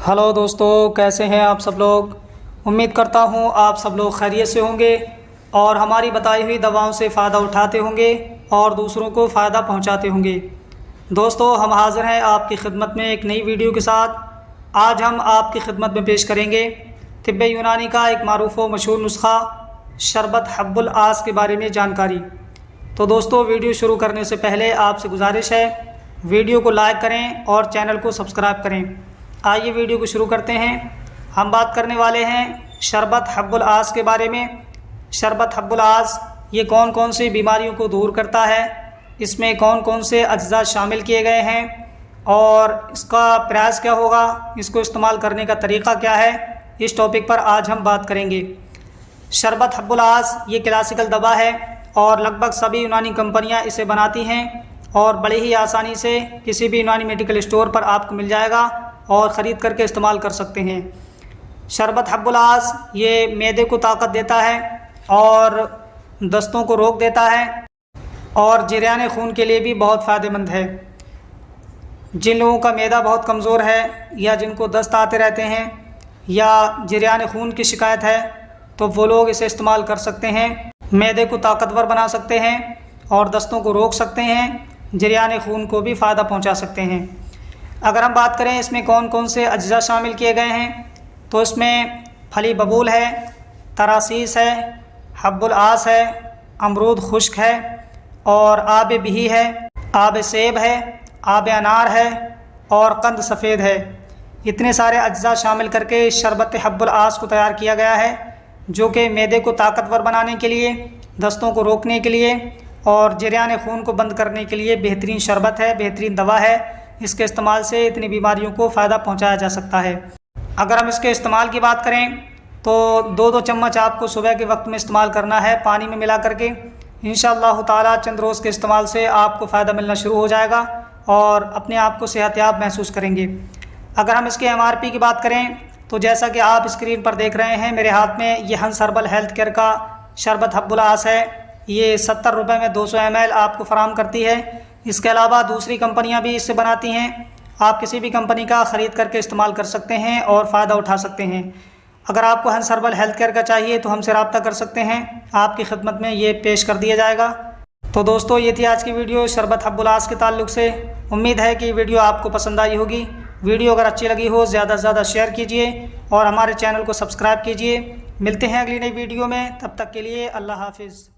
Hello दोस्तों, कैसे हैं आप सब लोग। उम्मीद करता हूं आप सब लोग खैरियत से होंगे और हमारी बताई हुई दवाओं से फ़ायदा उठाते होंगे और दूसरों को फ़ायदा पहुंचाते होंगे। दोस्तों, हम हाज़िर हैं आपकी खिदमत में एक नई वीडियो के साथ। आज हम आपकी खिदमत में पेश करेंगे तिब्बे यूनानी का एक मारूफ़ व मशहूर नुस्खा शरबत हब्बुल आस के बारे में जानकारी। तो दोस्तों, वीडियो शुरू करने से पहले आपसे गुजारिश है, वीडियो को लाइक करें और चैनल को सब्सक्राइब करें। आइए वीडियो को शुरू करते हैं। हम बात करने वाले हैं शरबत हब्बुल आस के बारे में। शरबत हब्बुल आस ये कौन कौन सी बीमारियों को दूर करता है, इसमें कौन कौन से अज्जा शामिल किए गए हैं और इसका प्राइस क्या होगा, इसको इस्तेमाल करने का तरीक़ा क्या है, इस टॉपिक पर आज हम बात करेंगे। शरबत हब्बुल आस ये क्लासिकल दवा है और लगभग सभी यूनानी कंपनियां इसे बनाती हैं और बड़े ही आसानी से किसी भी यूनानी मेडिकल स्टोर पर आपको मिल जाएगा और ख़रीद करके इस्तेमाल कर सकते हैं। शरबत हब्बुल आस ये मैदे को ताकत देता है और दस्तों को रोक देता है और जरियान खून के लिए भी बहुत फ़ायदेमंद है। जिन लोगों का मैदा बहुत कमज़ोर है या जिनको दस्त आते रहते हैं या जरियान खून की शिकायत है तो वो लोग इसे इस्तेमाल कर सकते हैं। मैदे को ताकतवर बना सकते हैं और दस्तों को रोक सकते हैं, जरियान खून को भी फ़ायदा पहुंचा सकते हैं। अगर हम बात करें इसमें कौन कौन से अज्जा शामिल किए गए हैं तो इसमें फली बबूल है, तरासीस है, हब्बुल आस है, अमरूद खुश्क है और आब बिही है, आब सेब है, आब अनार है और कंद सफ़ेद है। इतने सारे अज्जा शामिल करके शरबत हब्बुल आस को तैयार किया गया है, जो कि मैदे को ताकतवर बनाने के लिए, दस्तों को रोकने के लिए और जरियान खून को बंद करने के लिए बेहतरीन शरबत है, बेहतरीन दवा है। इसके इस्तेमाल से इतनी बीमारियों को फ़ायदा पहुंचाया जा सकता है। अगर हम इसके इस्तेमाल की बात करें तो 2-2 चम्मच आपको सुबह के वक्त में इस्तेमाल करना है पानी में मिला करके। इंशाअल्लाह ताला चंद रोज़ के इस्तेमाल से आपको फ़ायदा मिलना शुरू हो जाएगा और अपने आप को सेहतयाब महसूस करेंगे। अगर हम इसके MRP की बात करें तो जैसा कि आप स्क्रीन पर देख रहे हैं मेरे हाथ में, ये हंस हर्बल हेल्थ केयर का शरबत हब्बुल आस है। ये 70 रुपये में 200 ml आपको फराम करती है। इसके अलावा दूसरी कंपनियां भी इससे बनाती हैं। आप किसी भी कंपनी का ख़रीद करके इस्तेमाल कर सकते हैं और फ़ायदा उठा सकते हैं। अगर आपको हंस हर्बल हेल्थ केयर का चाहिए तो हमसे रब्ता कर सकते हैं, आपकी खिदमत में ये पेश कर दिया जाएगा। तो दोस्तों, ये थी आज की वीडियो शरबत हब्बुल आस के ताल्लुक़ से। उम्मीद है कि वीडियो आपको पसंद आई होगी। वीडियो अगर अच्छी लगी हो ज़्यादा से ज़्यादा शेयर कीजिए और हमारे चैनल को सब्सक्राइब कीजिए। मिलते हैं अगली नई वीडियो में, तब तक के लिए अल्लाह हाफिज़।